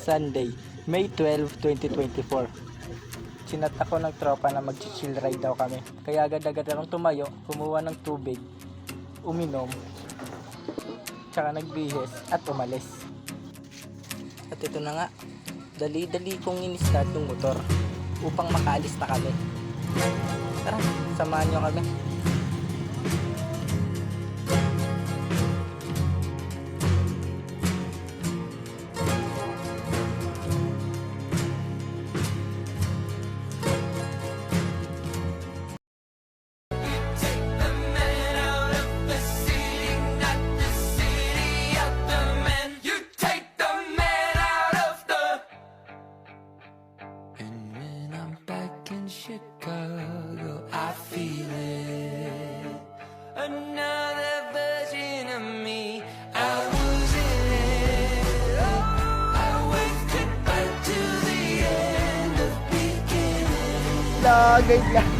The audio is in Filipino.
Sunday, May 12, 2024. Sinat ako ng tropa na mag-chill ride daw kami. Kaya agad-agad akong tumayo, kumuha ng tubig, uminom, tsaka nagbihis at umalis. At ito na nga, dali-dali kong in-start yung motor upang makaalis na kami. Tara, samahan nyo kami. Chicago, I feel it. Another version of me. I was in it. I waved goodbye to the end of beginning. Lagay lang.